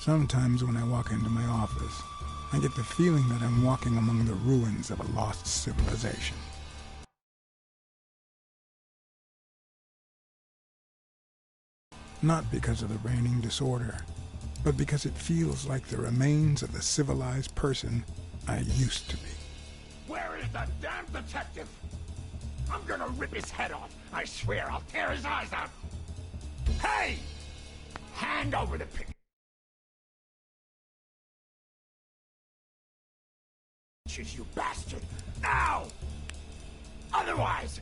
Sometimes when I walk into my office, I get the feeling that I'm walking among the ruins of a lost civilization. Not because of the reigning disorder, but because it feels like the remains of the civilized person I used to be. Where is the damn detective? I'm gonna rip his head off. I swear I'll tear his eyes out. Hey! Hand over the pictures, you bastard! Now! Otherwise...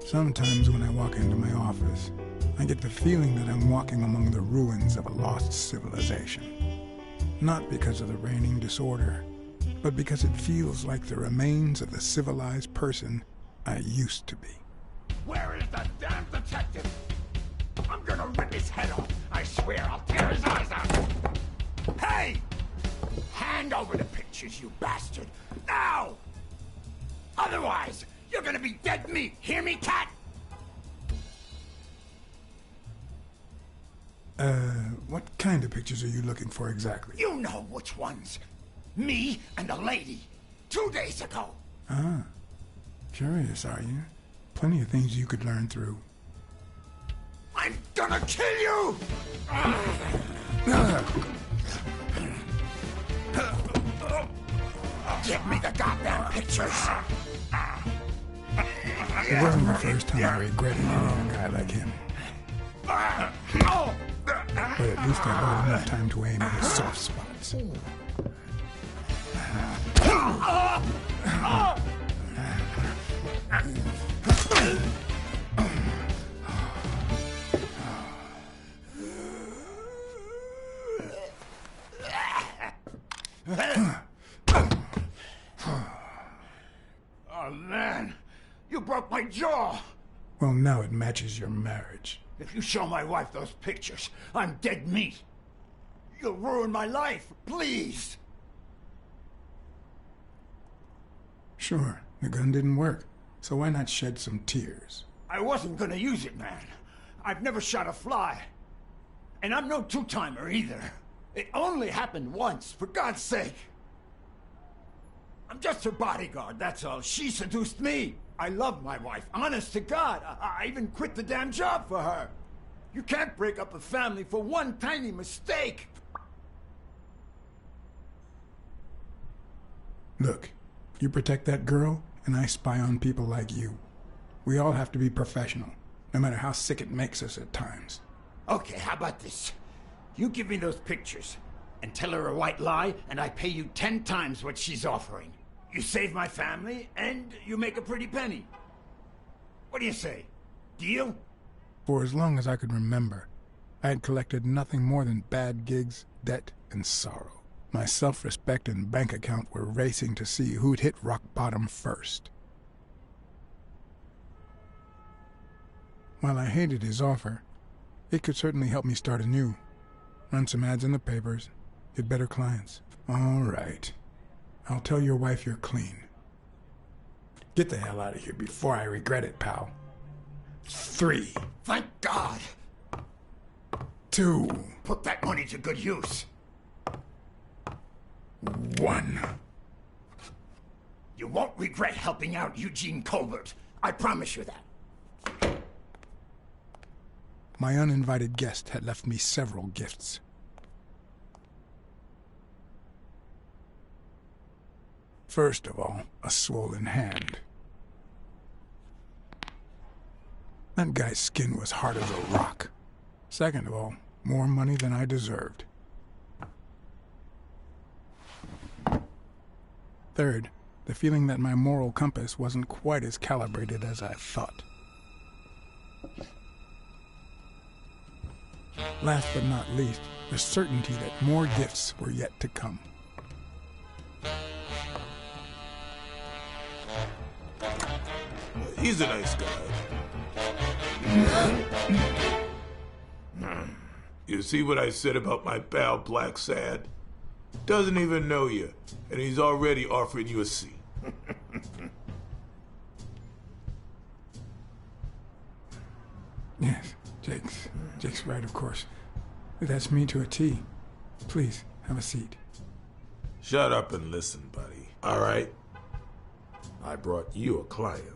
Sometimes when I walk into my office, I get the feeling that I'm walking among the ruins of a lost civilization. Not because of the reigning disorder, but because it feels like the remains of the civilized person I used to be. Where is the damn detective? I'm gonna rip his head off. I swear I'll tear his eyes out. Hey! Hand over the pictures, you bastard. Now! Otherwise, you're gonna be dead meat. Hear me, cat? What kind of pictures are you looking for exactly? You know which ones. Me and a lady. 2 days ago. Ah. Curious, are you? Plenty of things you could learn through. I'm gonna kill you! Give me the goddamn pictures! It wasn't the first time I regretted hitting a guy like him. But at least I bought enough time to aim at his soft spots. Oh, man. You broke my jaw. Well, now it matches your marriage. If you show my wife those pictures, I'm dead meat. You'll ruin my life. Please. Sure, the gun didn't work. So why not shed some tears? I wasn't gonna use it, man. I've never shot a fly. And I'm no two-timer either. It only happened once, for God's sake. I'm just her bodyguard, that's all. She seduced me. I love my wife, honest to God. I even quit the damn job for her. You can't break up a family for one tiny mistake. Look, you protect that girl, and I spy on people like you. We all have to be professional, no matter how sick it makes us at times. Okay, how about this? You give me those pictures, and tell her a white lie, and I pay you 10 times what she's offering. You save my family, and you make a pretty penny. What do you say? Deal? For as long as I could remember, I had collected nothing more than bad gigs, debt, and sorrow. My self-respect and bank account were racing to see who'd hit rock bottom first. While I hated his offer, it could certainly help me start anew. Run some ads in the papers, get better clients. All right. I'll tell your wife you're clean. Get the hell out of here before I regret it, pal. 3. Thank God. 2. Put that money to good use. 1. You won't regret helping out Eugene Colbert. I promise you that. My uninvited guest had left me several gifts. First of all, a swollen hand. That guy's skin was hard as a rock. Second of all, more money than I deserved. Third, the feeling that my moral compass wasn't quite as calibrated as I thought. Last but not least, the certainty that more gifts were yet to come. He's a nice guy. You see what I said about my pal Blacksad? Doesn't even know you, and he's already offering you a seat. Yes, Jake's right, of course. That's me to a T. Please, have a seat. Shut up and listen, buddy. All right? I brought you a client.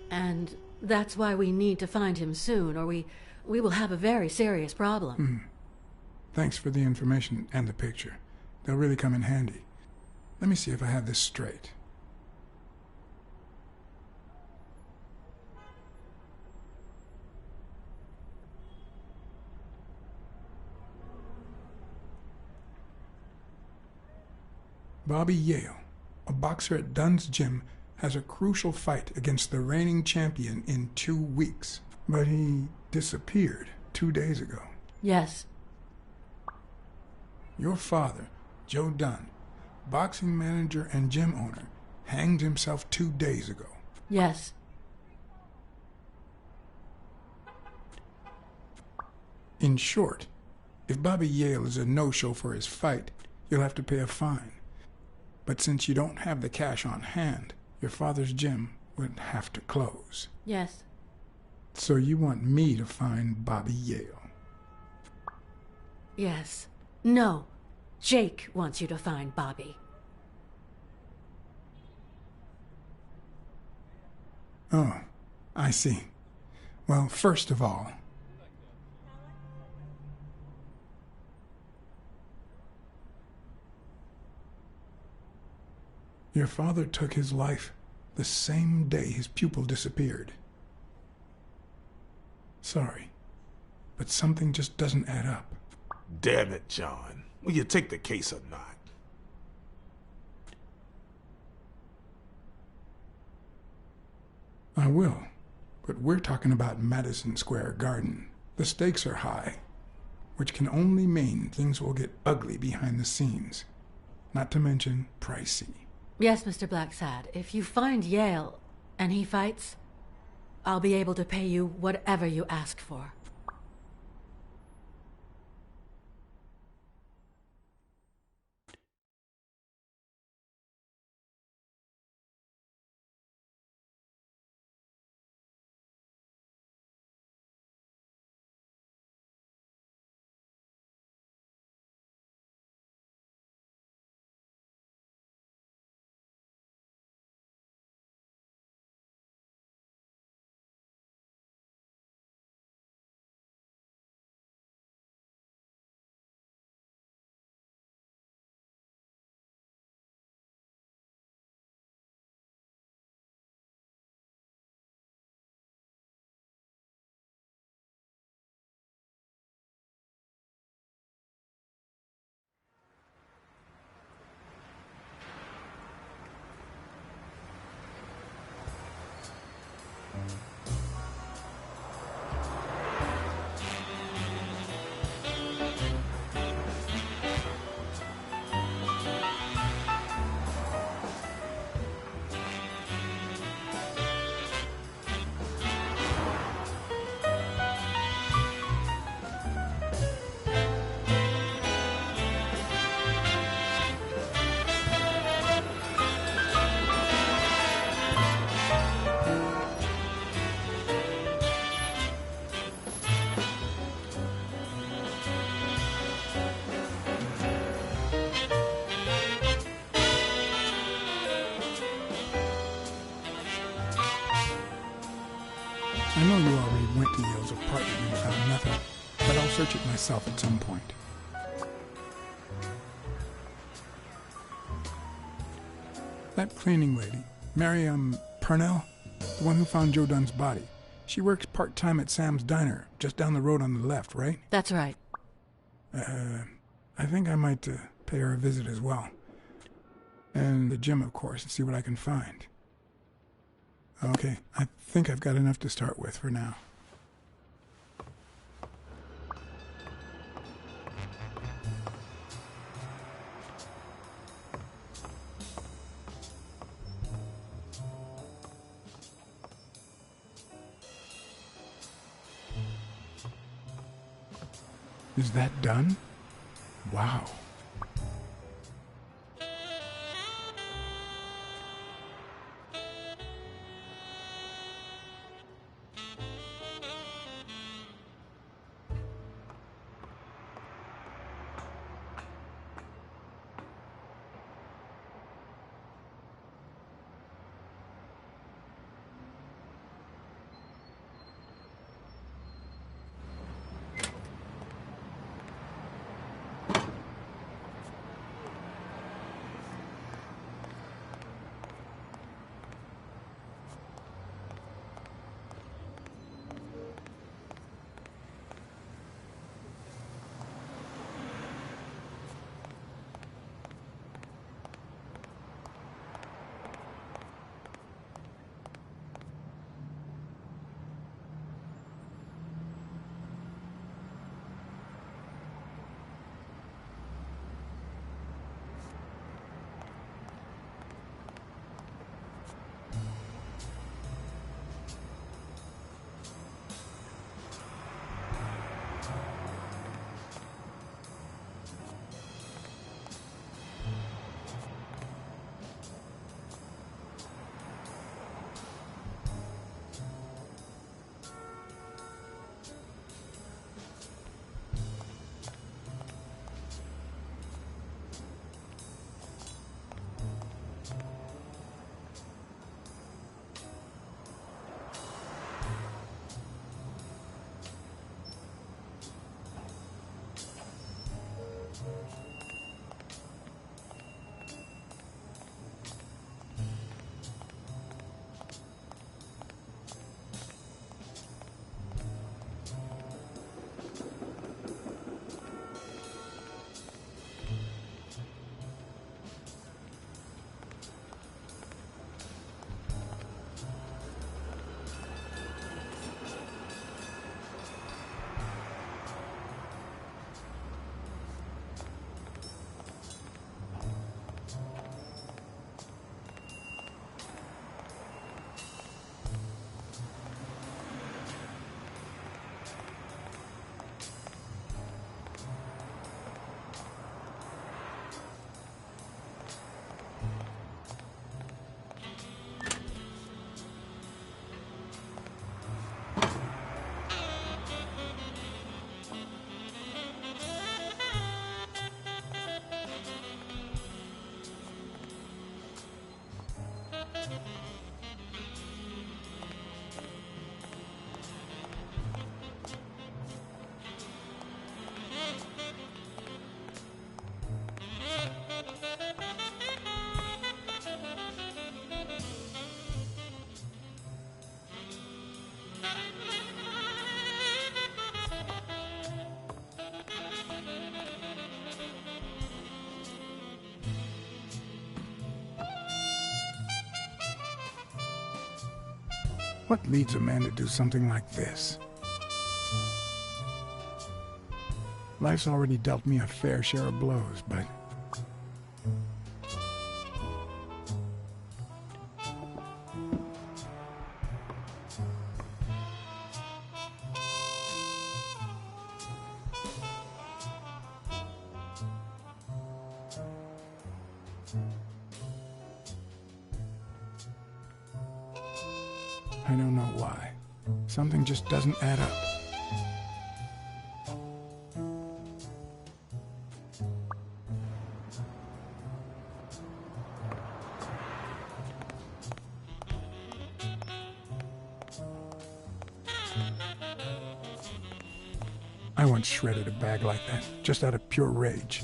And that's why we need to find him soon, or we will have a very serious problem. Thanks for the information and the picture. They'll really come in handy. Let me see if I have this straight. Bobby Yale, a boxer at Dunn's gym, has a crucial fight against the reigning champion in 2 weeks. But he disappeared 2 days ago. Yes. Your father, Joe Dunn, boxing manager and gym owner, hanged himself 2 days ago. Yes. In short, if Bobby Yale is a no-show for his fight, you'll have to pay a fine. But since you don't have the cash on hand, your father's gym would have to close. Yes. So you want me to find Bobby Yale? Yes. No. Jake wants you to find Bobby. Oh, I see. Well, first of all, your father took his life the same day his pupil disappeared. Sorry, but something just doesn't add up. Damn it, John. Will you take the case or not? I will, but we're talking about Madison Square Garden. The stakes are high, which can only mean things will get ugly behind the scenes, not to mention pricey. Yes, Mr. Blacksad. If you find Yale and he fights, I'll be able to pay you whatever you ask for. I know you already went to Yale's apartment and found nothing, but I'll search it myself at some point. That cleaning lady, Mary, Purnell, the one who found Joe Dunn's body, she works part-time at Sam's Diner, just down the road on the left, right? That's right. I think I might pay her a visit as well. And the gym, of course, and see what I can find. Okay, I think I've got enough to start with for now. Is that done? Wow. What leads a man to do something like this? Life's already dealt me a fair share of blows, but... I don't know why. Something just doesn't add up. I once shredded a bag like that, just out of pure rage.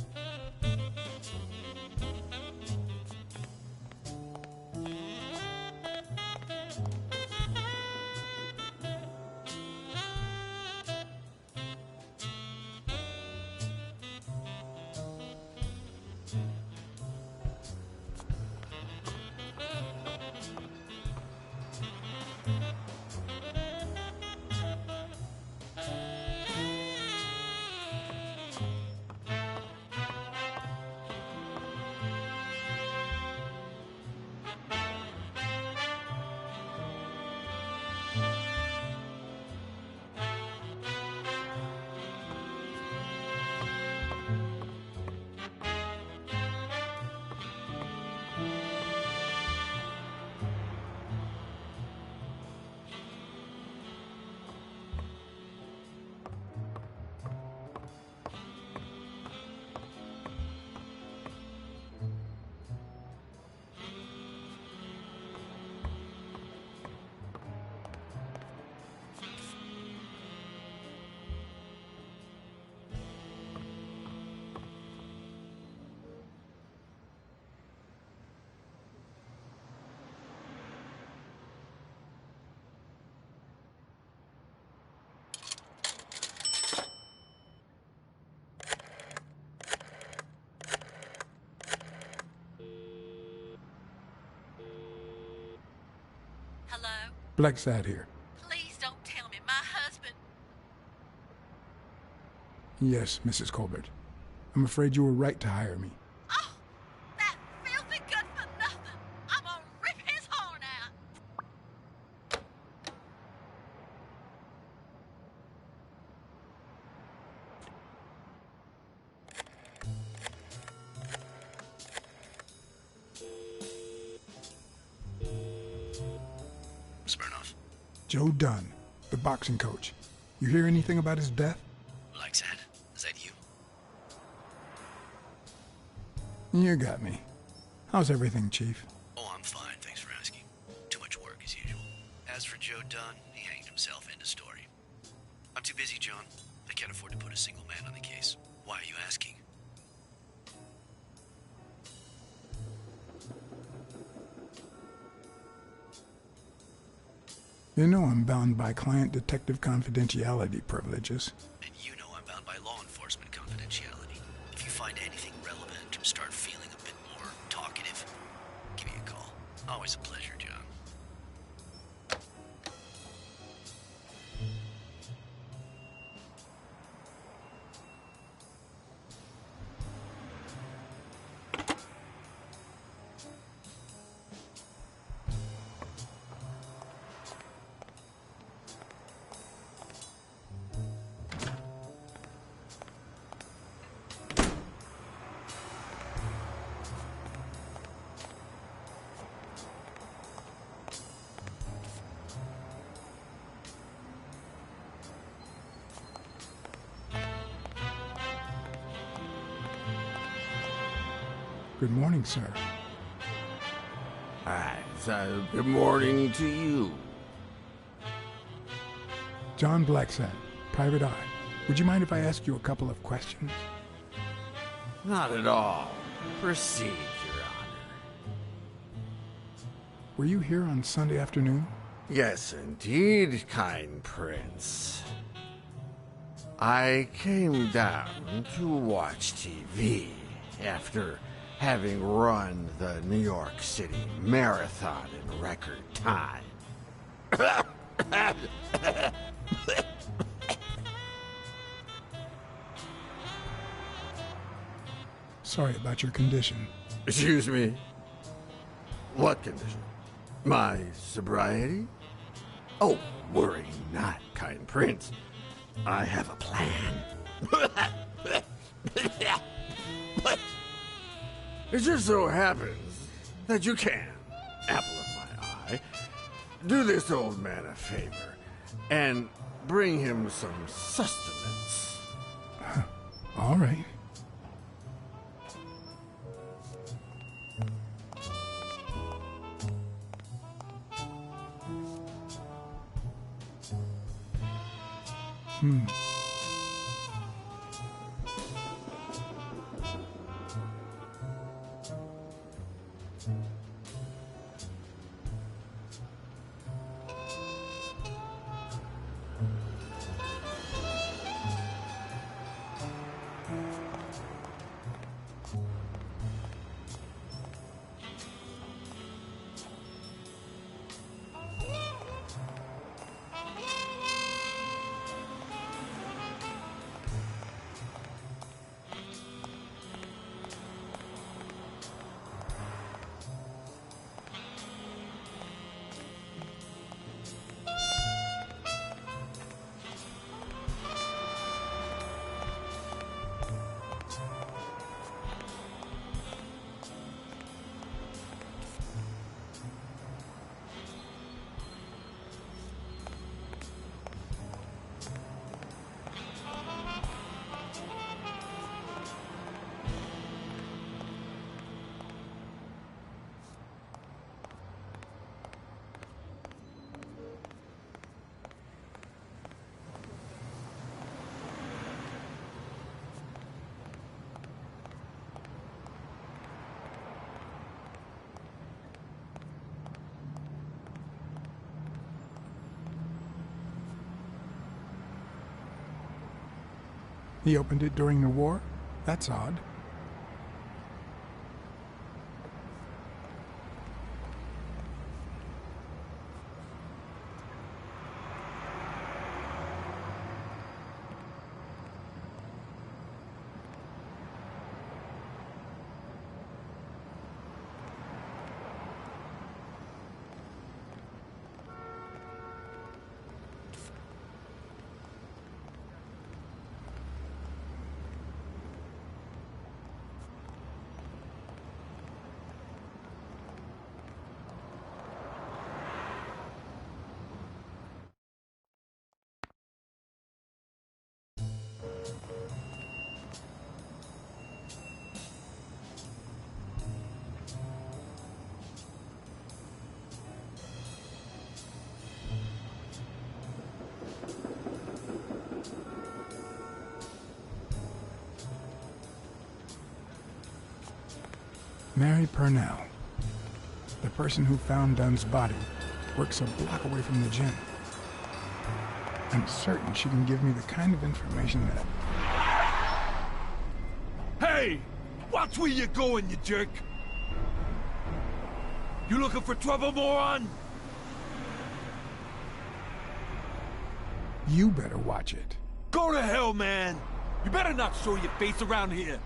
Hello? Blacksad here. Please don't tell me my husband... Yes, Mrs. Colbert. I'm afraid you were right to hire me. Oh, that filthy good for nothing! I'm gonna rip his horn out! Smirnoff. Joe Dunn, the boxing coach. You hear anything about his death? Blacksad, is that you? You got me. How's everything, Chief? Oh, I'm fine, thanks for asking. Too much work as usual. As for Joe Dunn, he hanged himself. End of story. I'm too busy, John. I can't afford to put a single man on the case. Why are you asking? You know I'm bound by client detective confidentiality privileges. And you know I'm bound by law enforcement confidentiality. If you find anything relevant or start feeling a bit more talkative, give me a call. Always a pleasure, John. Good morning, sir. Good morning to you. John Blacksad, Private Eye. Would you mind if I ask you a couple of questions? Not at all. Proceed, Your Honor. Were you here on Sunday afternoon? Yes, indeed, kind prince. I came down to watch TV after having run the New York City Marathon in record time. Sorry about your condition. Excuse me? What condition? My sobriety? Oh, worry not, kind prince. I have a plan. It just so happens that you can, apple of my eye, do this old man a favor and bring him some sustenance. All right. He opened it during the war? That's odd. Mary Purnell, the person who found Dunn's body, works a block away from the gym. I'm certain she can give me the kind of information that... Hey! Watch where you're going, you jerk! You looking for trouble, moron? You better watch it. Go to hell, man! You better not show your face around here!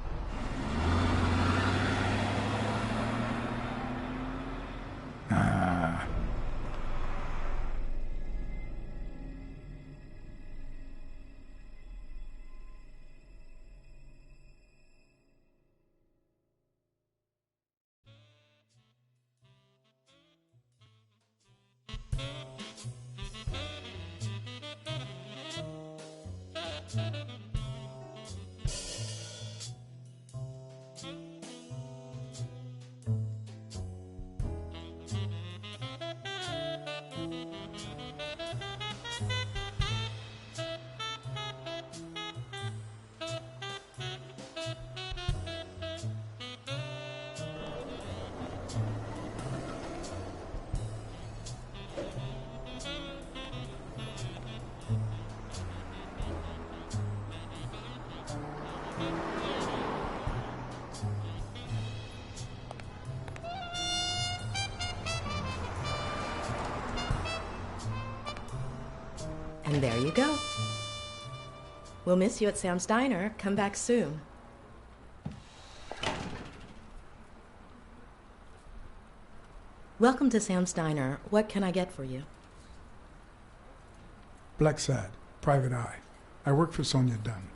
And there you go. We'll miss you at Sam's Diner. Come back soon. Welcome to Sam's Diner. What can I get for you? Blacksad, Private Eye. I work for Sonia Dunn.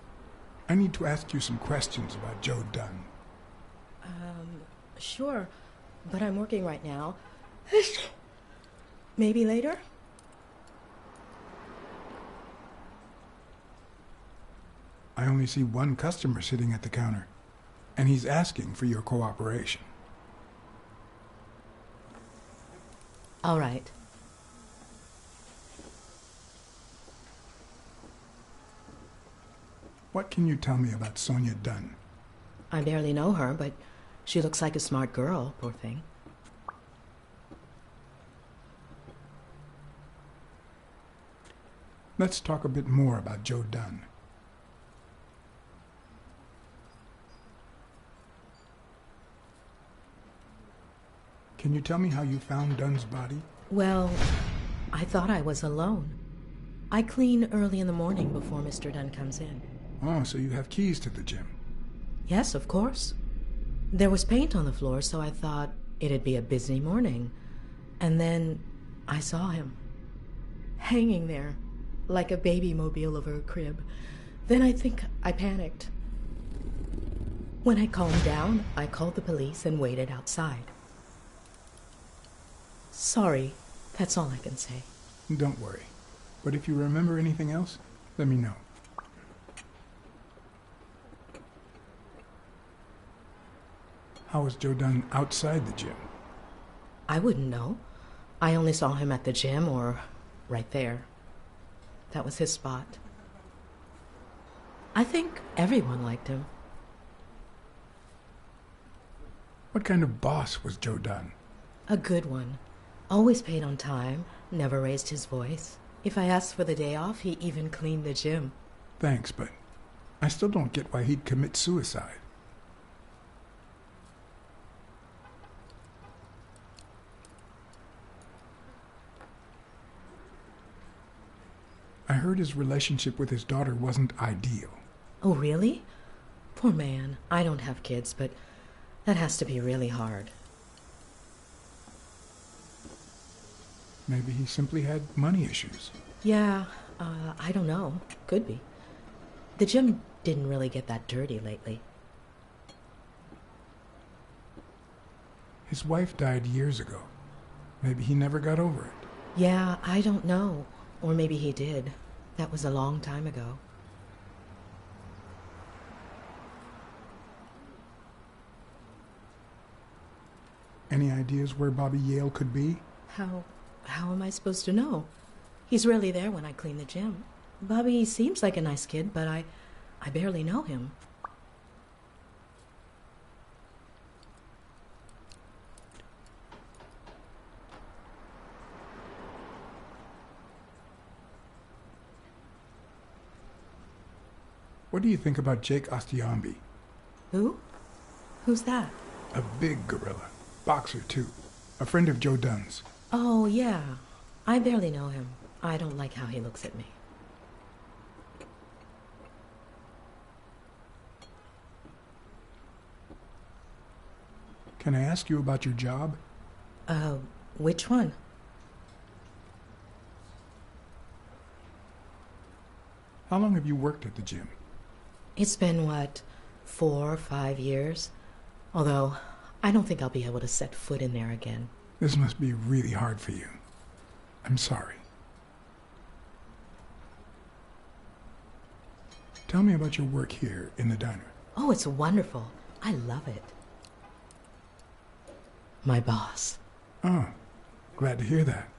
I need to ask you some questions about Joe Dunn. Sure, but I'm working right now. Maybe later? I only see one customer sitting at the counter, and he's asking for your cooperation. All right. What can you tell me about Sonia Dunn? I barely know her, but she looks like a smart girl, poor thing. Let's talk a bit more about Joe Dunn. Can you tell me how you found Dunn's body? Well, I thought I was alone. I clean early in the morning before Mr. Dunn comes in. Oh, so you have keys to the gym. Yes, of course. There was paint on the floor, so I thought it'd be a busy morning. And then I saw him, hanging there, like a baby mobile over a crib. Then I think I panicked. When I calmed down, I called the police and waited outside. Sorry, that's all I can say. Don't worry. But if you remember anything else, let me know. How was Joe Dunn outside the gym? I wouldn't know. I only saw him at the gym or right there. That was his spot. I think everyone liked him. What kind of boss was Joe Dunn? A good one. Always paid on time, never raised his voice. If I asked for the day off, he even cleaned the gym. Thanks, but I still don't get why he'd commit suicide. I heard his relationship with his daughter wasn't ideal. Oh, really? Poor man. I don't have kids, but that has to be really hard. Maybe he simply had money issues. Yeah, I don't know. Could be. The gym didn't really get that dirty lately. His wife died years ago. Maybe he never got over it. Yeah, I don't know. Or maybe he did. That was a long time ago. Any ideas where Bobby Yale could be? How am I supposed to know? He's rarely there when I clean the gym. Bobby seems like a nice kid, but I barely know him. What do you think about Jake Ostiambi? Who? Who's that? A big gorilla. Boxer, too. A friend of Joe Dunn's. Oh, yeah. I barely know him. I don't like how he looks at me. Can I ask you about your job? Which one? How long have you worked at the gym? It's been, 4 or 5 years? Although, I don't think I'll be able to set foot in there again. This must be really hard for you. I'm sorry. Tell me about your work here in the diner. Oh, it's wonderful. I love it. My boss. Oh, glad to hear that.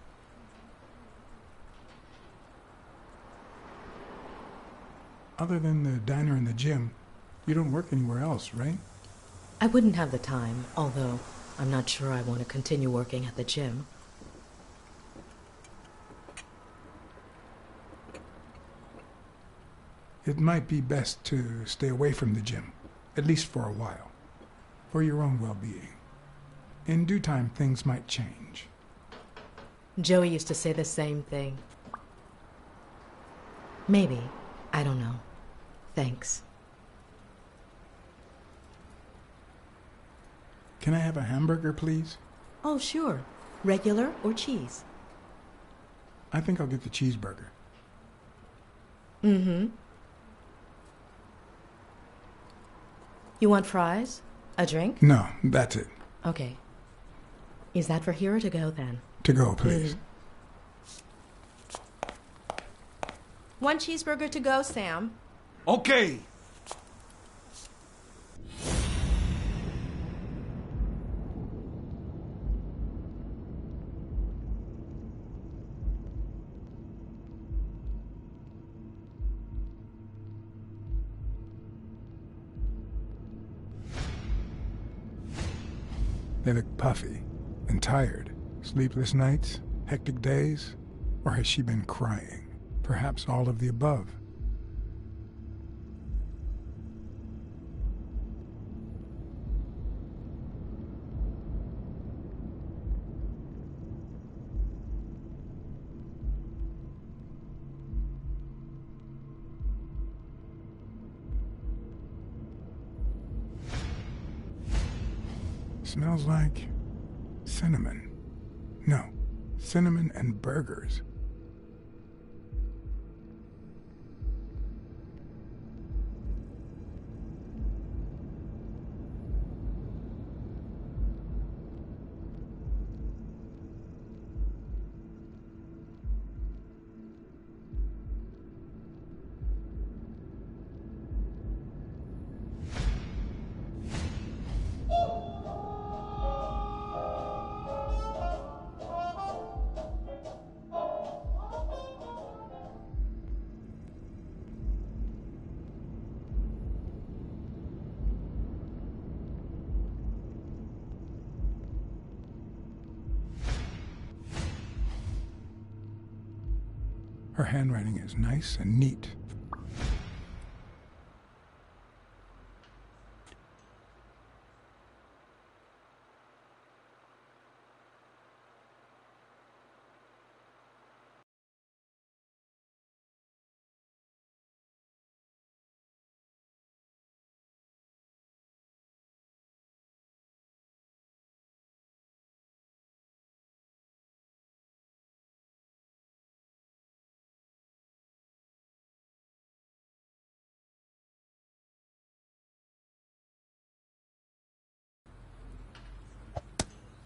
Other than the diner and the gym, you don't work anywhere else, right? I wouldn't have the time, although I'm not sure I want to continue working at the gym. It might be best to stay away from the gym, at least for a while, for your own well-being. In due time, things might change. Joey used to say the same thing. Maybe. I don't know. Thanks. Can I have a hamburger, please? Oh, sure. Regular or cheese? I think I'll get the cheeseburger. Mm-hmm. You want fries? A drink? No, that's it. Okay. Is that for here or to go, then? To go, please. One cheeseburger to go, Sam. Okay. They look puffy and tired. Sleepless nights? Hectic days? Or has she been crying? Perhaps all of the above. Smells like cinnamon. No, cinnamon and burgers. Her handwriting is nice and neat.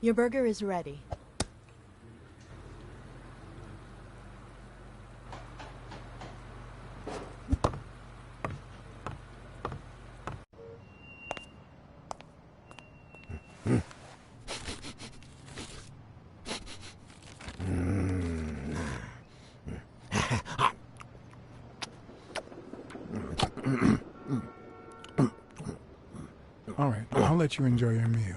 Your burger is ready. All right, I'll let you enjoy your meal.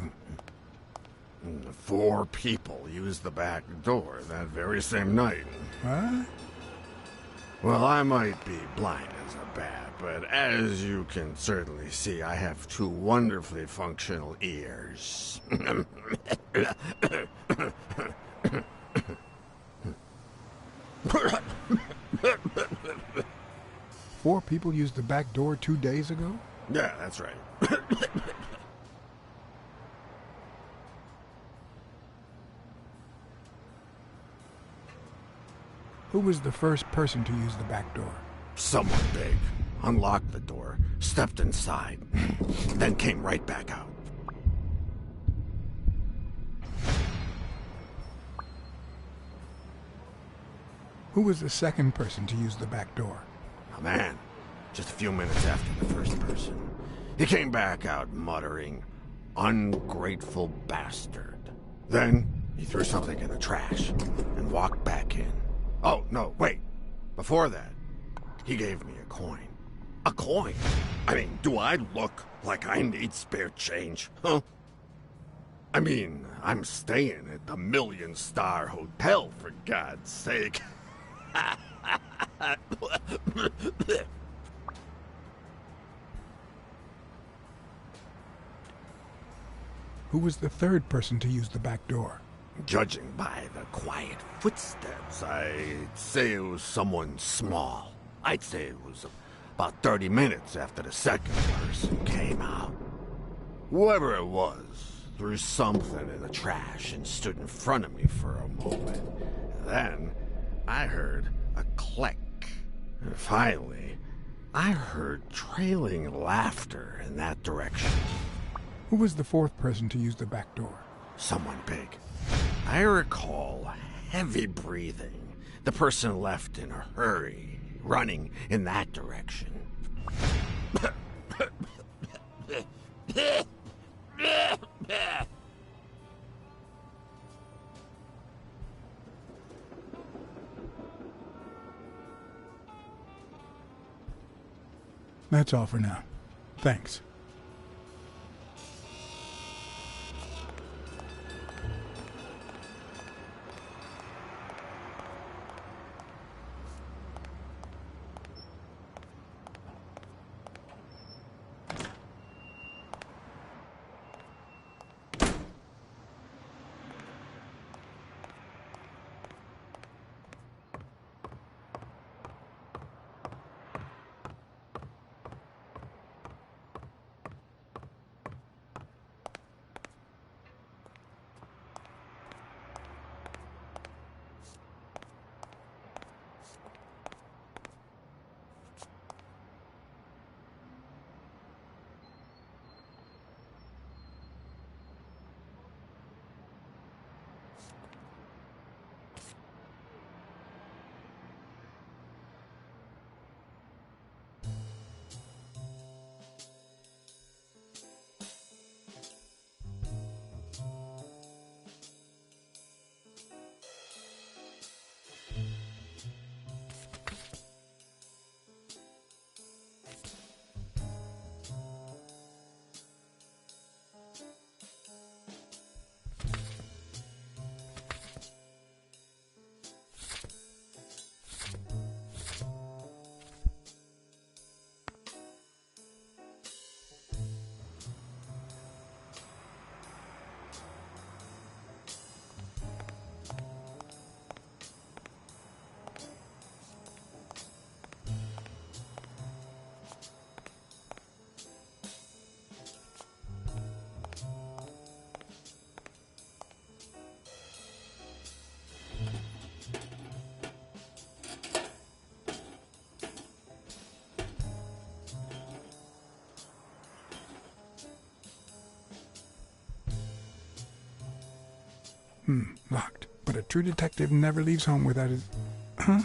4 people used the back door that very same night. What? Well, I might be blind as a bat, but as you can certainly see, I have 2 wonderfully functional ears. 4 people used the back door 2 days ago? Yeah, that's right. Who was the first person to use the back door? Someone big unlocked the door, stepped inside, then came right back out. Who was the second person to use the back door? A man, just a few minutes after the first person. He came back out muttering, "Ungrateful bastard." Then he threw something in the trash and walked back in. Oh, no, wait. Before that, he gave me a coin. A coin? I mean, do I look like I need spare change, huh? I mean, I'm staying at the million-star hotel, for God's sake. Who was the third person to use the back door? Judging by the quiet footsteps, I'd say it was someone small. I'd say it was about 30 minutes after the second person came out. Whoever it was threw something in the trash and stood in front of me for a moment. And then I heard a click. And finally, I heard trailing laughter in that direction. Who was the fourth person to use the back door? Someone big. I recall heavy breathing. The person left in a hurry, running in that direction. That's all for now. Thanks. Locked. But a true detective never leaves home without his... Huh?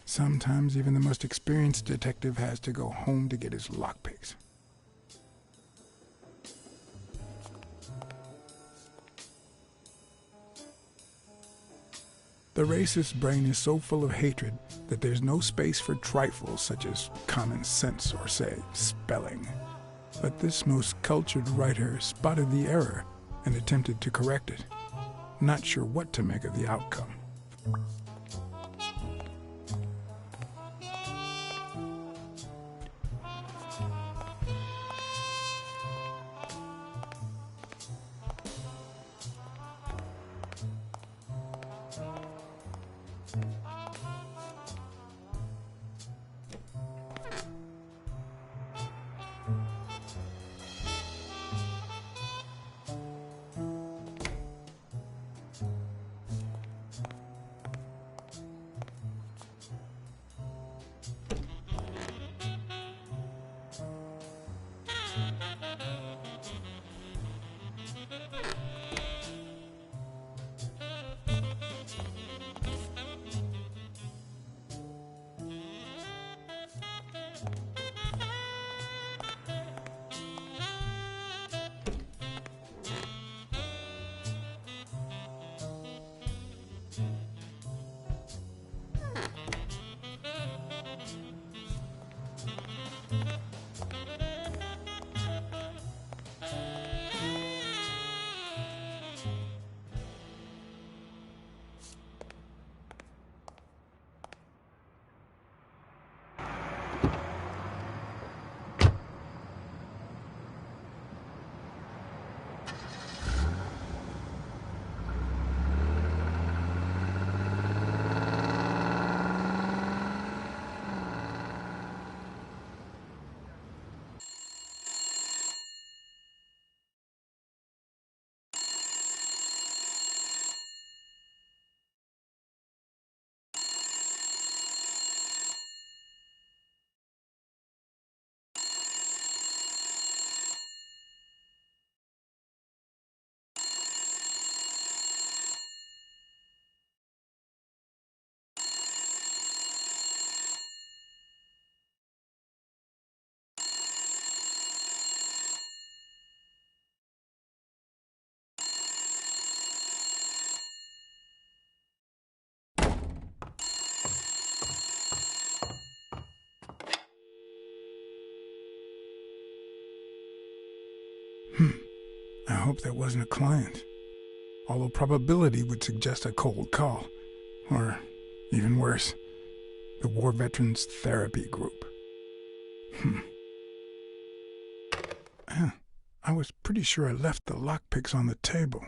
Sometimes even the most experienced detective has to go home to get his lockpicks. The racist brain is so full of hatred that there's no space for trifles such as common sense or, say, spelling. But this most cultured writer spotted the error and attempted to correct it. Not sure what to make of the outcome. I hope that wasn't a client. Although probability would suggest a cold call. Or, even worse, the War Veterans Therapy Group. I was pretty sure I left the lockpicks on the table.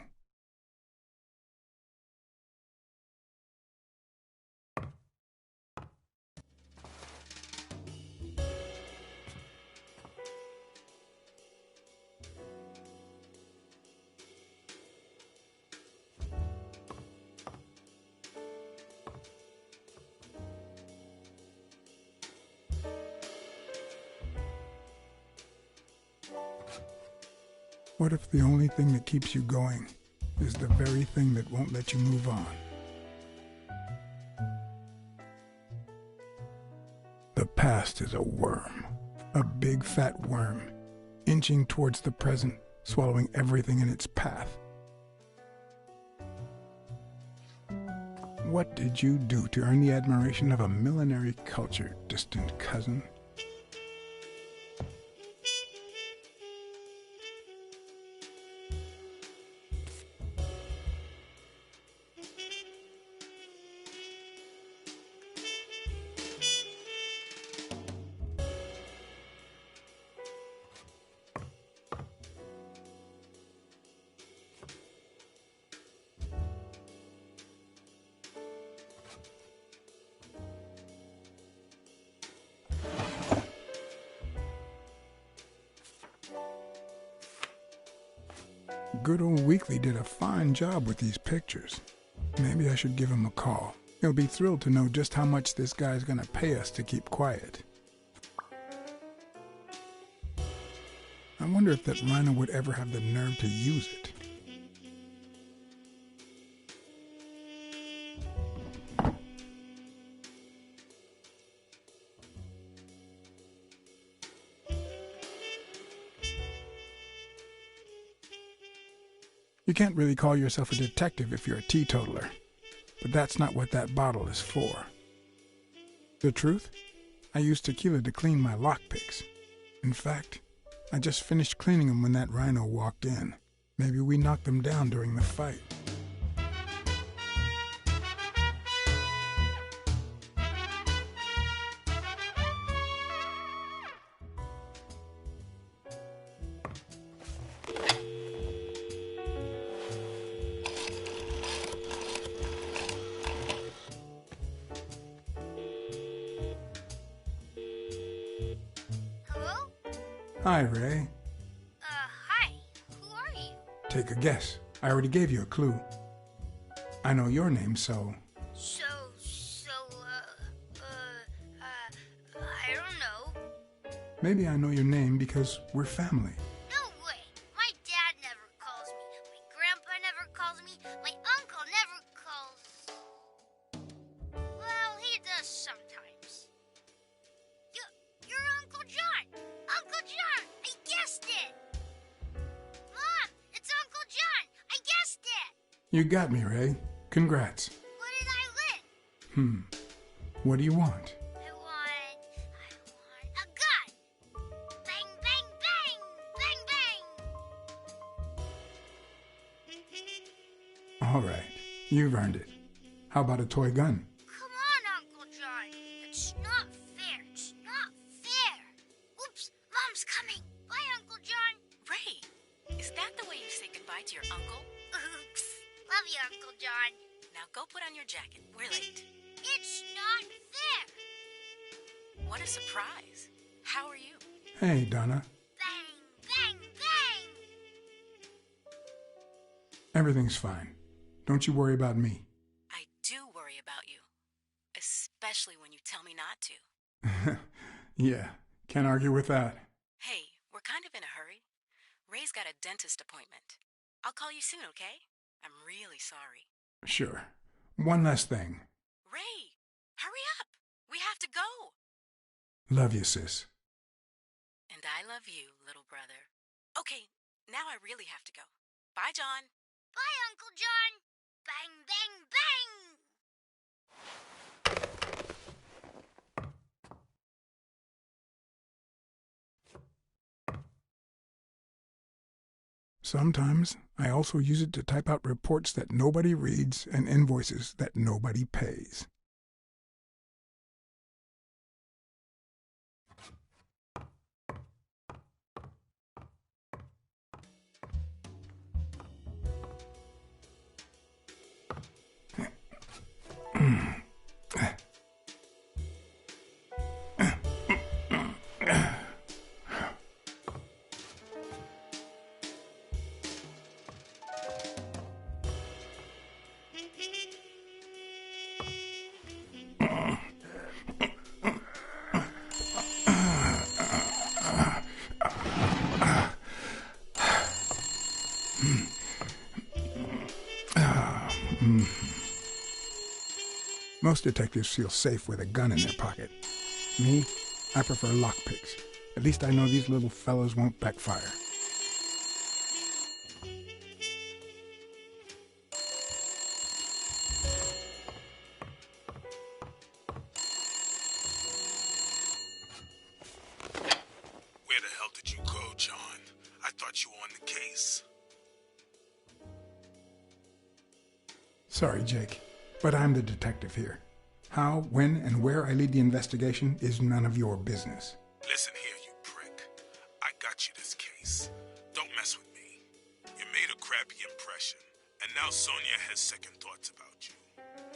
What if the only thing that keeps you going is the very thing that won't let you move on? The past is a worm, a big fat worm, inching towards the present, swallowing everything in its path. What did you do to earn the admiration of a millinery culture, distant cousin? Good old Weekly did a fine job with these pictures. Maybe I should give him a call. He'll be thrilled to know just how much this guy's gonna pay us to keep quiet. I wonder if that rhino would ever have the nerve to use it. You can't really call yourself a detective if you're a teetotaler, but that's not what that bottle is for. The truth? I use tequila to clean my lockpicks. In fact, I just finished cleaning them when that rhino walked in. Maybe we knocked them down during the fight. Hi, Ray. Hi. Who are you? Take a guess. I already gave you a clue. I know your name, so... I don't know. Maybe I know your name because we're family. No way. My dad never calls me. My grandpa never calls me. My uncle never calls... Well, he does sometimes. You're Uncle John! Uncle John! I guessed it! Mom! It's Uncle John! I guessed it! You got me, Ray. Congrats. What did I win? What do you want? I want a gun! Bang, bang, bang! Bang, bang! All right. You've earned it. How about a toy gun? Come on, Uncle John. It's not fair. It's not fair. Oops, Mom's coming. Bye, Uncle John. Ray, is that the way you say goodbye to your uncle? Oops. Love you, Uncle John. Now go put on your jacket. We're late. It's not fair. What a surprise. How are you? Hey, Donna. Bang, bang, bang! Everything's fine. Don't you worry about me. I do worry about you. Especially when you tell me not to. Yeah, can't argue with that. Hey, we're kind of in a hurry. Ray's got a dentist appointment. I'll call you soon, okay? I'm really sorry. Sure. One last thing. Ray, hurry up. We have to go. Love you, sis. And I love you, little brother. Okay, now I really have to go. Bye, John. Bye, Uncle John. Bang, bang, bang! Sometimes I also use it to type out reports that nobody reads and invoices that nobody pays. Most detectives feel safe with a gun in their pocket. Me, I prefer lockpicks. At least I know these little fellas won't backfire. Where the hell did you go, John? I thought you were on the case. Sorry, Jake, but I'm the detective here. How, when, and where I lead the investigation is none of your business. Listen here, you prick. I got you this case. Don't mess with me. You made a crappy impression, and now Sonia has second thoughts about you.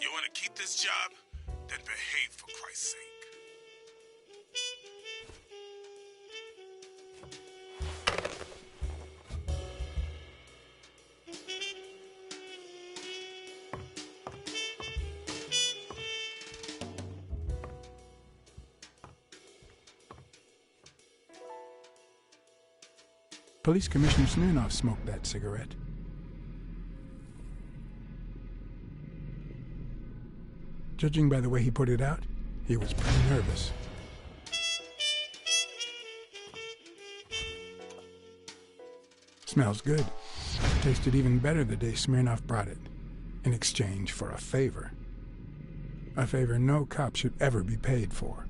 You want to keep this job? Then behave, for Christ's sake. Police Commissioner Smirnoff smoked that cigarette. Judging by the way he put it out, he was pretty nervous. Smells good. Tasted even better the day Smirnoff brought it, in exchange for a favor. A favor no cop should ever be paid for.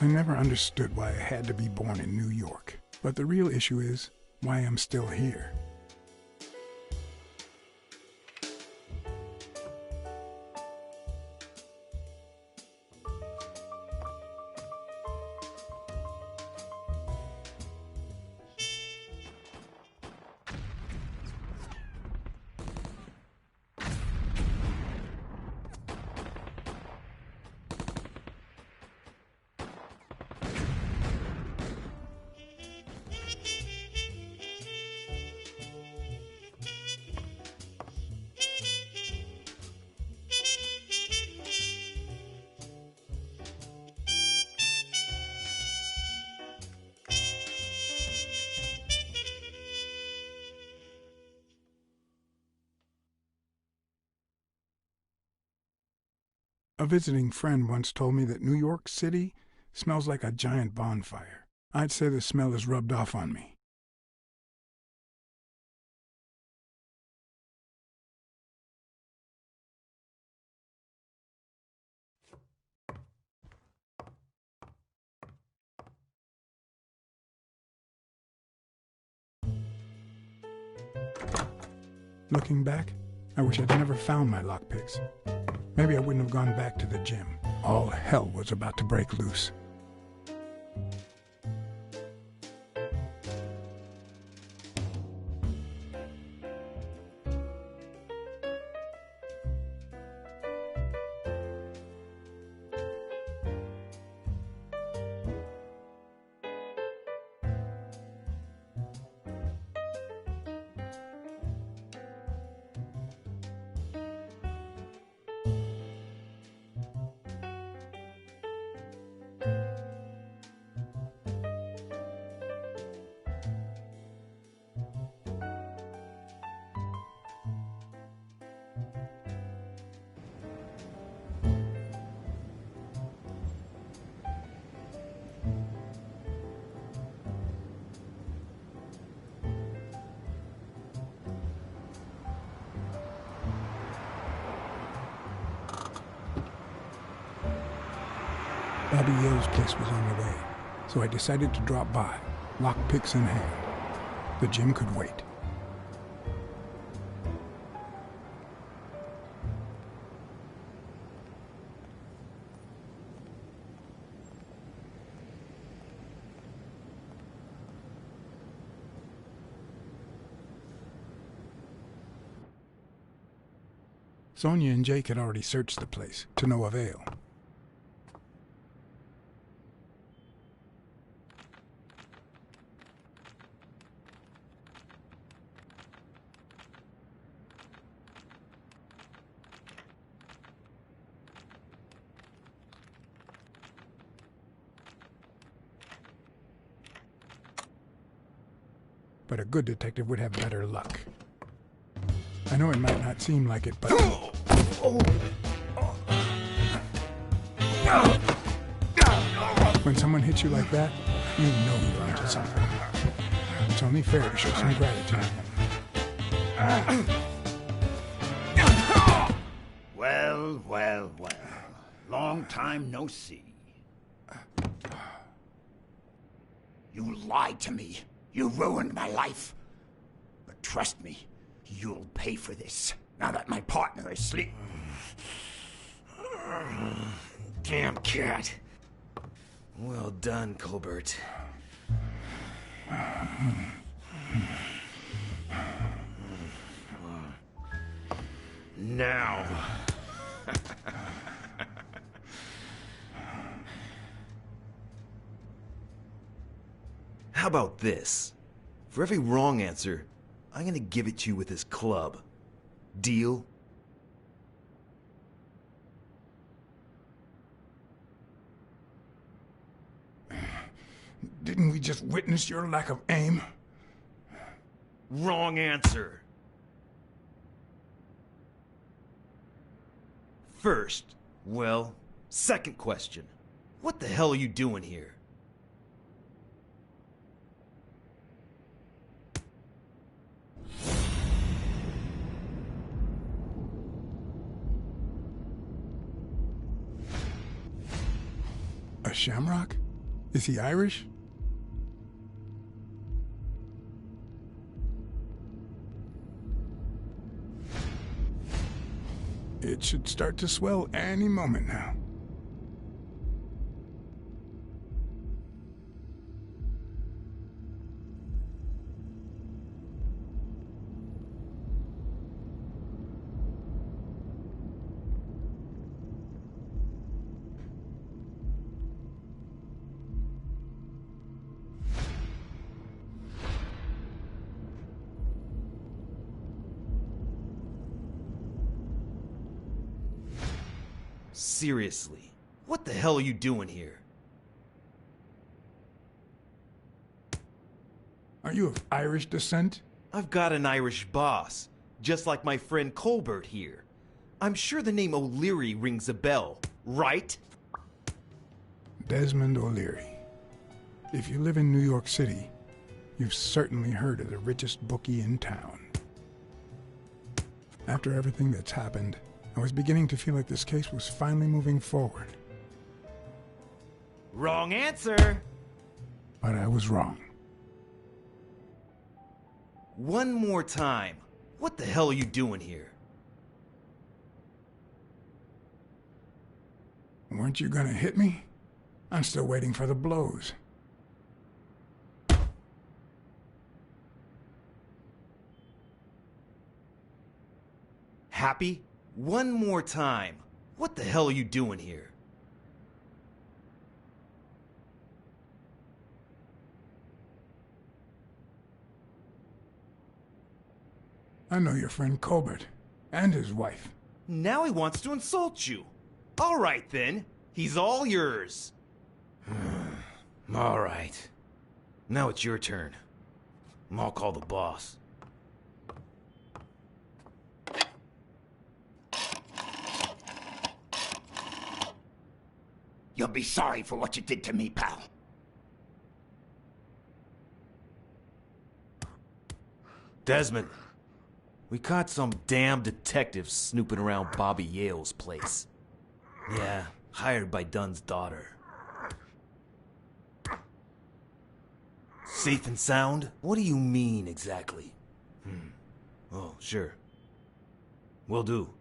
I never understood why I had to be born in New York, but the real issue is why I'm still here. A visiting friend once told me that New York City smells like a giant bonfire. I'd say the smell is rubbed off on me. Looking back, I wish I'd never found my lockpicks. Maybe I wouldn't have gone back to the gym. All hell was about to break loose. Bobby Yale's place was on the way, so I decided to drop by, lockpicks in hand. The gym could wait. Sonia and Jake had already searched the place, to no avail. But a good detective would have better luck. I know it might not seem like it, but... When someone hits you like that, you know you're onto something. It's only fair to show some gratitude. Well, well, well. Long time no see. You lied to me. You ruined my life. But trust me, you'll pay for this, now that my partner is asleep. Damn cat. Well done, Colbert. Now. How about this? For every wrong answer, I'm gonna give it to you with this club. Deal? Didn't we just witness your lack of aim? Wrong answer. First, well, second question. What the hell are you doing here? A shamrock? Is he Irish? It should start to swell any moment now. Seriously, what the hell are you doing here? Are you of Irish descent? I've got an Irish boss, just like my friend Colbert here. I'm sure the name O'Leary rings a bell, right? Desmond O'Leary. If you live in New York City, you've certainly heard of the richest bookie in town. After everything that's happened, I was beginning to feel like this case was finally moving forward. Wrong answer! But I was wrong. One more time. What the hell are you doing here? Weren't you gonna hit me? I'm still waiting for the blows. Happy? One more time. What the hell are you doing here? I know your friend Colbert and his wife. Now he wants to insult you. All right then. He's all yours. All right. Now it's your turn. I'll call the boss. You'll be sorry for what you did to me, pal. Desmond, we caught some damn detectives snooping around Bobby Yale's place. Yeah, hired by Dunn's daughter. Safe and sound? What do you mean, exactly? Oh, sure. Will do.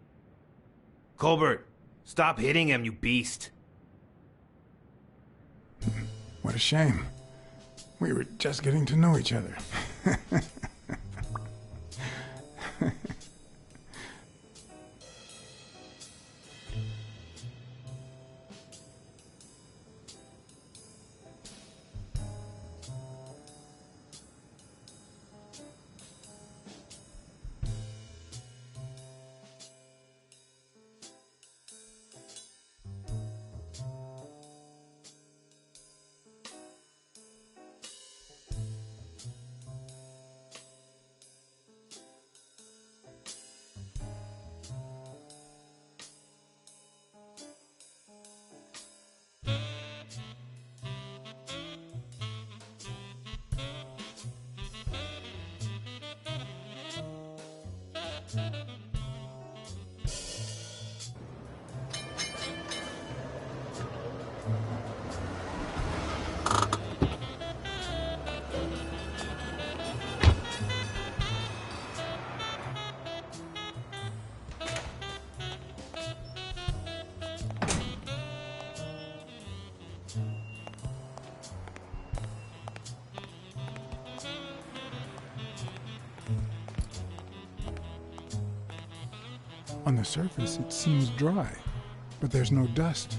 Colbert, stop hitting him, you beast. What a shame. We were just getting to know each other. On the surface, it seems dry, but there's no dust,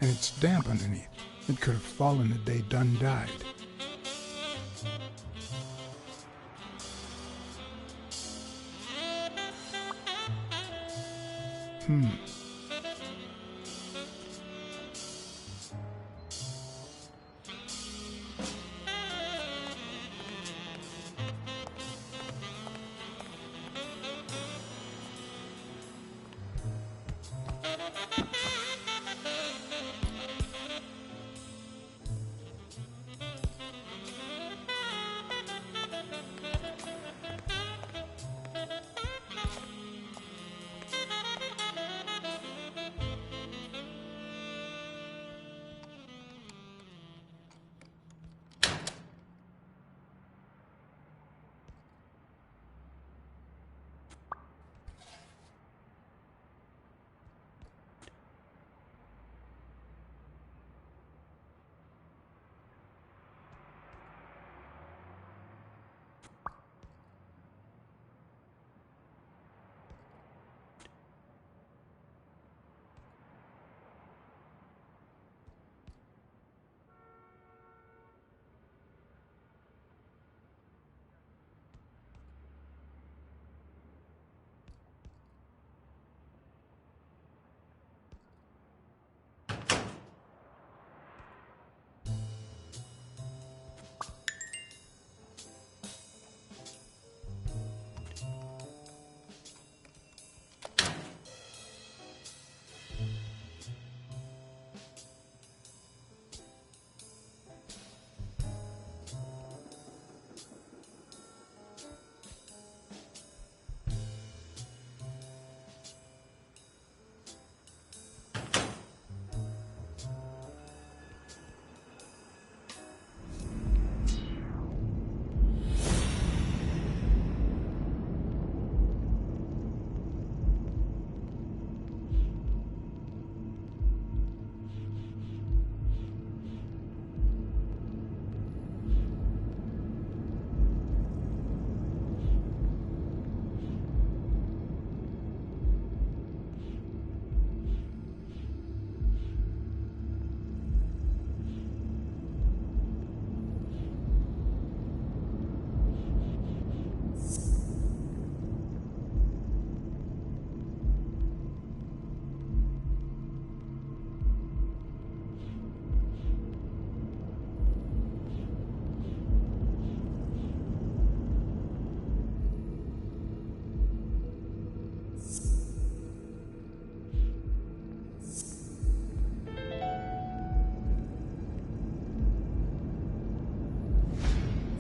and it's damp underneath. It could have fallen the day Dunn died.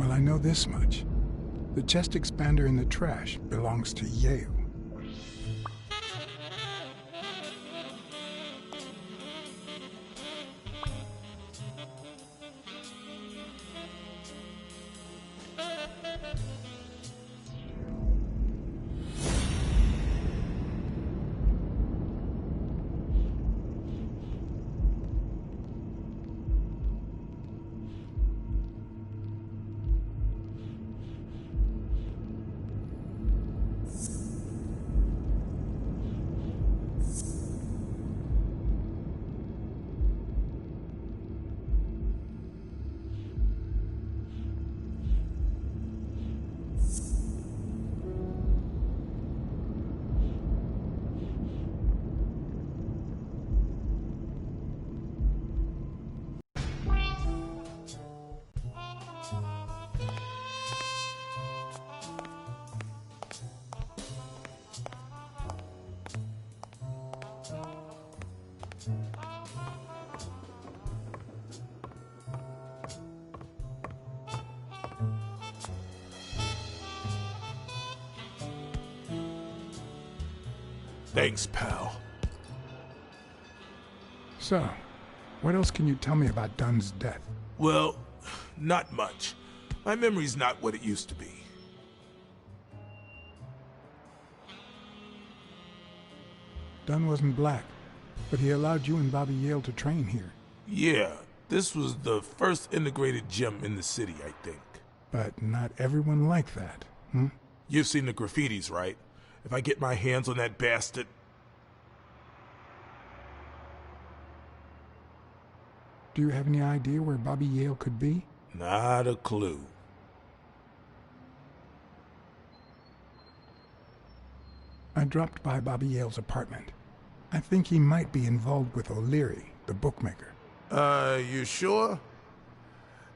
Well, I know this much. The chest expander in the trash belongs to Yale. Thanks, pal. So, what else can you tell me about Dunn's death? Well, not much. My memory's not what it used to be. Dunn wasn't black, but he allowed you and Bobby Yale to train here. Yeah, this was the first integrated gym in the city, I think. But not everyone liked that, hmm? You've seen the graffitis, right? If I get my hands on that bastard... Do you have any idea where Bobby Yale could be? Not a clue. I dropped by Bobby Yale's apartment. I think he might be involved with O'Leary, the bookmaker. You sure?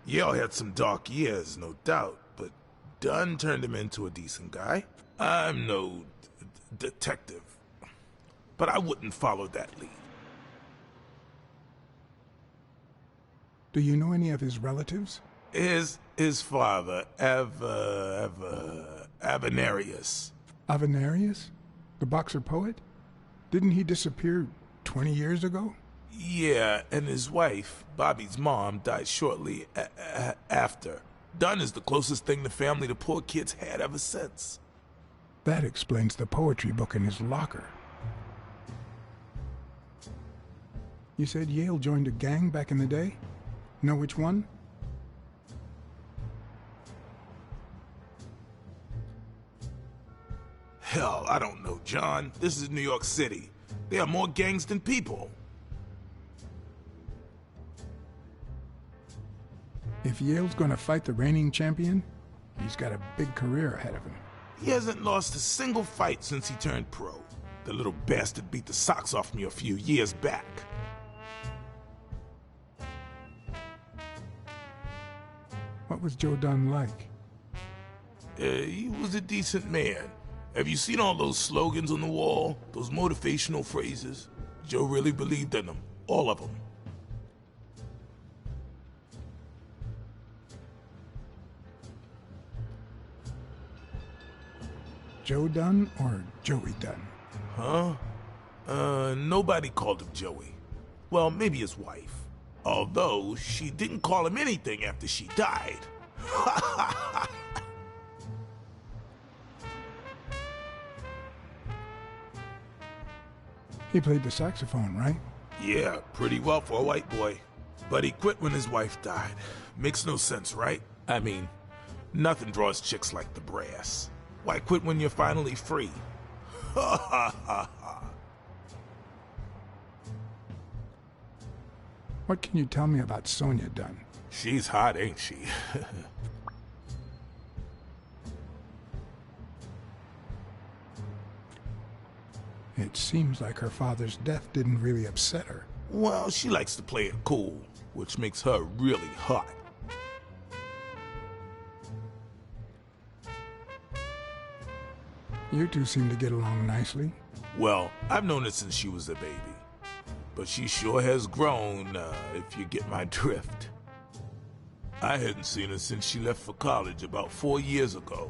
Yale had some dark years, no doubt, but Dunn turned him into a decent guy. I'm no detective, but I wouldn't follow that lead. Do you know any of his relatives? His father, Avenarius. Avenarius? The boxer poet? Didn't he disappear 20 years ago? Yeah, and his wife, Bobby's mom, died shortly after. Dunn is the closest thing the family the poor kids had ever since. That explains the poetry book in his locker. You said Yale joined a gang back in the day? Know which one? Hell, I don't know, John. This is New York City. There are more gangs than people. If Yale's gonna fight the reigning champion, he's got a big career ahead of him. He hasn't lost a single fight since he turned pro. The little bastard beat the socks off me a few years back. What was Joe Dunn like? He was a decent man. Have you seen all those slogans on the wall? Those motivational phrases? Joe really believed in them. All of them. Joe Dunn or Joey Dunn? Huh? Nobody called him Joey. Well, maybe his wife. Although, she didn't call him anything after she died. He played the saxophone, right? Yeah, pretty well for a white boy. But he quit when his wife died. Makes no sense, right? I mean, nothing draws chicks like the brass. Why quit when you're finally free? Ha ha ha ha. What can you tell me about Sonia Dunn? She's hot, ain't she? It seems like her father's death didn't really upset her. Well, she likes to play it cool, which makes her really hot. You two seem to get along nicely. Well, I've known her since she was a baby. But she sure has grown, if you get my drift. I hadn't seen her since she left for college about 4 years ago.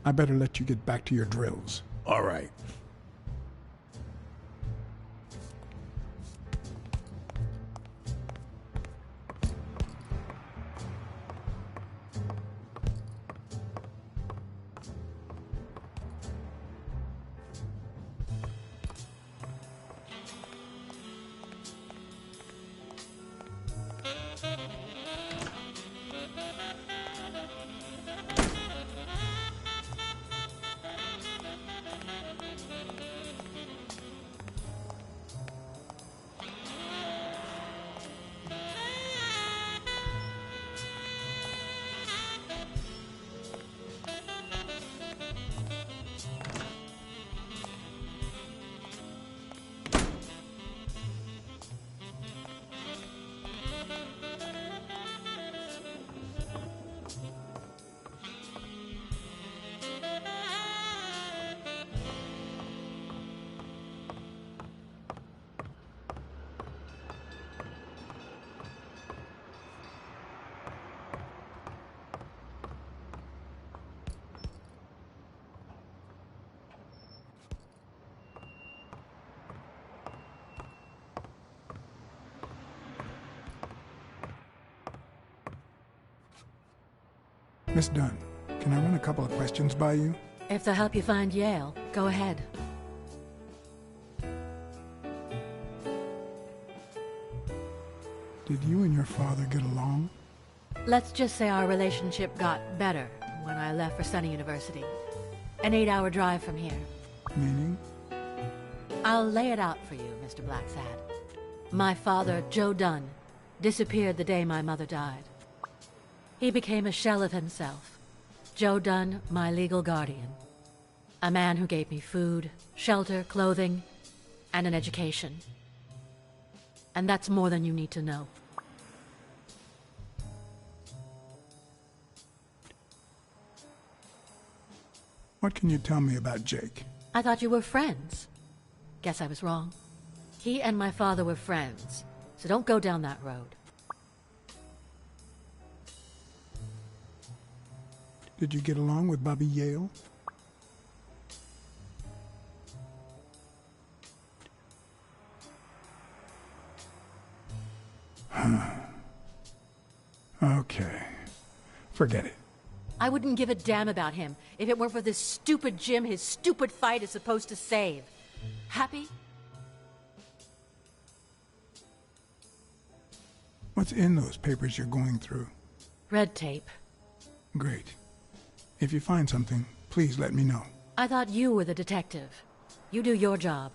I better let you get back to your drills. All right. Miss Dunn, can I run a couple of questions by you? If they'll help you find Yale, go ahead. Did you and your father get along? Let's just say our relationship got better when I left for Sunny University. An 8-hour drive from here. Meaning? I'll lay it out for you, Mr. Blacksad. My father, Joe Dunn, disappeared the day my mother died. He became a shell of himself. Joe Dunn, my legal guardian. A man who gave me food, shelter, clothing, and an education. And that's more than you need to know. What can you tell me about Jake? I thought you were friends. Guess I was wrong. He and my father were friends, so don't go down that road. Did you get along with Bobby Yale? Okay. Forget it. I wouldn't give a damn about him if it weren't for this stupid Jim his stupid fight is supposed to save. Happy? What's in those papers you're going through? Red tape. Great. If you find something, please let me know. I thought you were the detective. You do your job,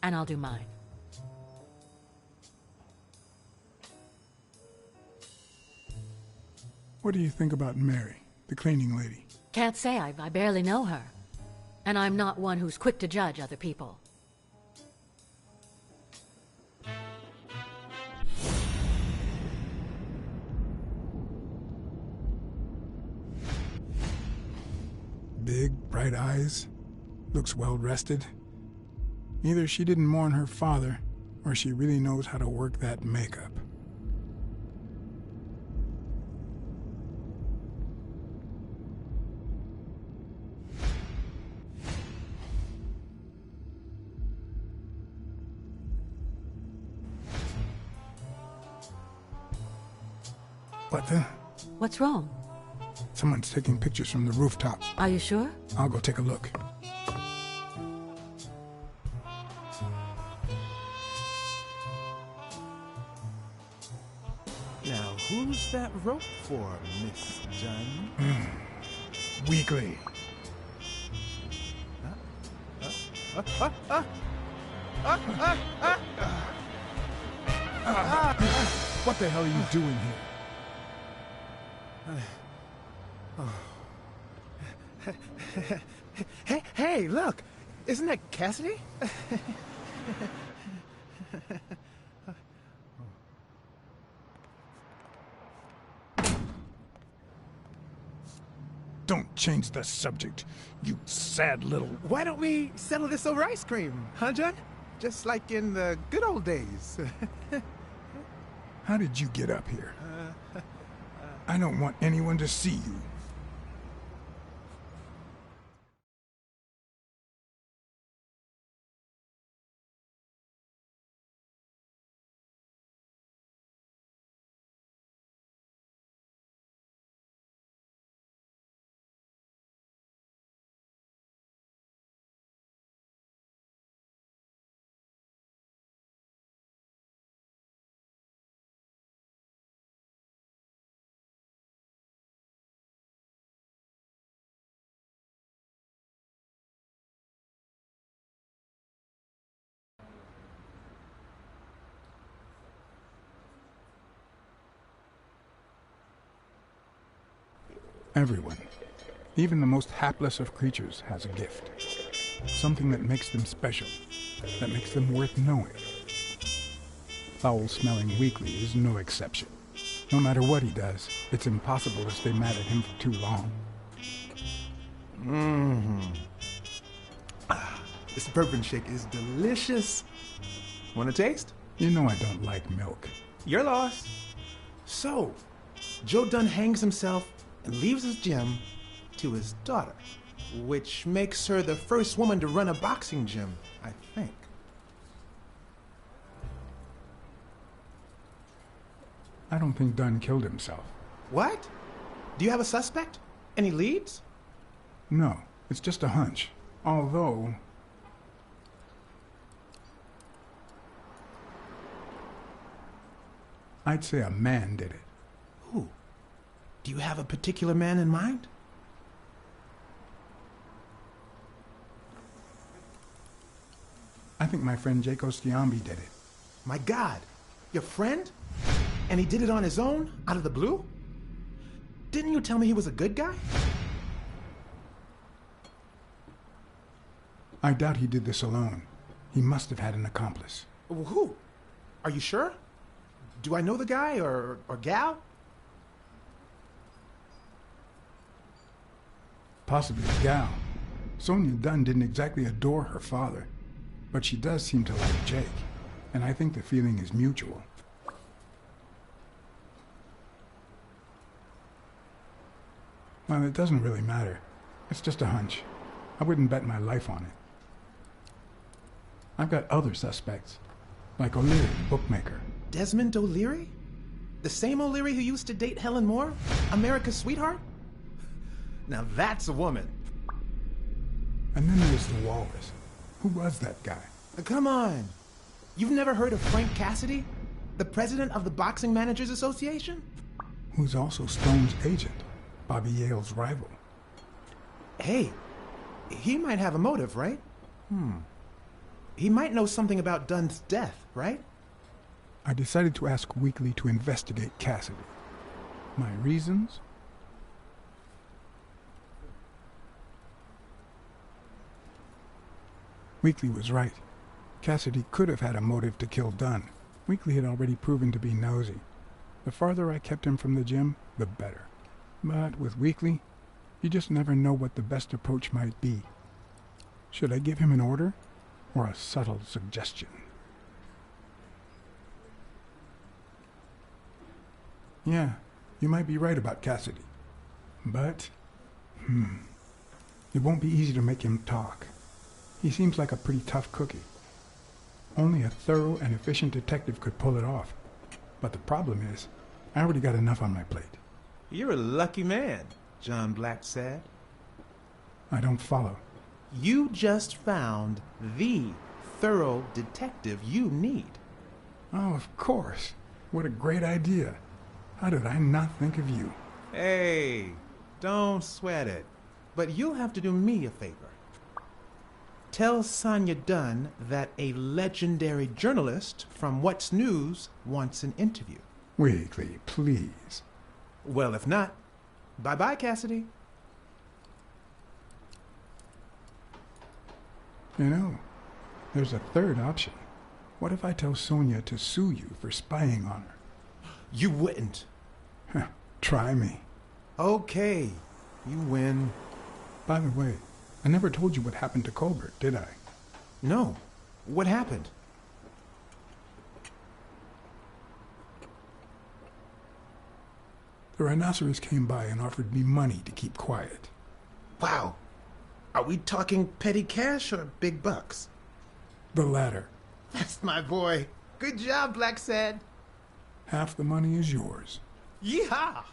and I'll do mine. What do you think about Mary, the cleaning lady? Can't say. I barely know her. And I'm not one who's quick to judge other people. Big, bright eyes. Looks well rested. Either she didn't mourn her father, or she really knows how to work that makeup. What the? What's wrong? Someone's taking pictures from the rooftop. Are you sure? I'll go take a look. Now, who's that rope for, Miss Dunn? Weekly. What the hell are you doing here? Hey, look! Isn't that Cassidy? Don't change the subject, you sad little... Why don't we settle this over ice cream, huh, John? Just like in the good old days. How did you get up here? I don't want anyone to see you. Everyone, even the most hapless of creatures, has a gift. Something that makes them special, that makes them worth knowing. Foul-smelling Weekly is no exception. No matter what he does, it's impossible to stay mad at him for too long. This bourbon shake is delicious. Want a taste? You know I don't like milk. Your loss. So, Joe Dunn hangs himself and leaves his gym to his daughter, which makes her the first woman to run a boxing gym, I think. I don't think Dunn killed himself. What? Do you have a suspect? Any leads? No, it's just a hunch. Although... I'd say a man did it. Who? Do you have a particular man in mind? I think my friend Jake Ostiambi did it. My God, your friend? And he did it on his own, out of the blue? Didn't you tell me he was a good guy? I doubt he did this alone. He must have had an accomplice. Who? Are you sure? Do I know the guy or gal? Possibly a gal. Sonia Dunn didn't exactly adore her father, but she does seem to like Jake, and I think the feeling is mutual. Well, it doesn't really matter. It's just a hunch. I wouldn't bet my life on it. I've got other suspects, like O'Leary, bookmaker. Desmond O'Leary? The same O'Leary who used to date Helen Moore? America's sweetheart? Now that's a woman. And then there's the Walrus. Who was that guy? Come on. You've never heard of Frank Cassidy? The president of the Boxing Managers Association? Who's also Stone's agent, Bobby Yale's rival. Hey, he might have a motive, right? He might know something about Dunn's death, right? I decided to ask Weekly to investigate Cassidy. My reasons? Weekly was right. Cassidy could have had a motive to kill Dunn. Weekly had already proven to be nosy. The farther I kept him from the gym, the better. But with Weekly, you just never know what the best approach might be. Should I give him an order or a subtle suggestion? Yeah, you might be right about Cassidy. But, it won't be easy to make him talk. He seems like a pretty tough cookie. Only a thorough and efficient detective could pull it off. But the problem is, I already got enough on my plate. You're a lucky man, John Blacksad. I don't follow. You just found the thorough detective you need. Oh, of course. What a great idea. How did I not think of you? Hey, don't sweat it. But you'll have to do me a favor. Tell Sonia Dunn that a legendary journalist from What's News wants an interview. Weekly, please. Well, if not, bye-bye, Cassidy. You know, there's a third option. What if I tell Sonia to sue you for spying on her? You wouldn't. Try me. Okay, you win. By the way, I never told you what happened to Colbert, did I? No. What happened? The rhinoceros came by and offered me money to keep quiet. Wow. Are we talking petty cash or big bucks? The latter. That's my boy. Good job, Blacksad. Half the money is yours. Yeehaw!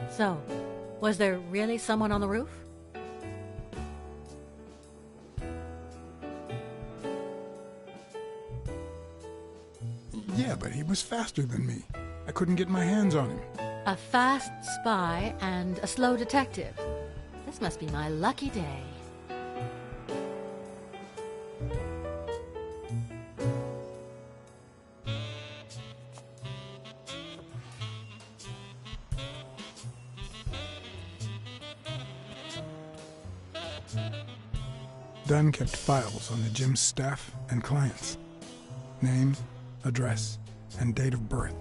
So, was there really someone on the roof? Yeah, but he was faster than me. I couldn't get my hands on him. A fast spy and a slow detective. This must be my lucky day. Dunn kept files on the gym's staff and clients. Name, address, and date of birth.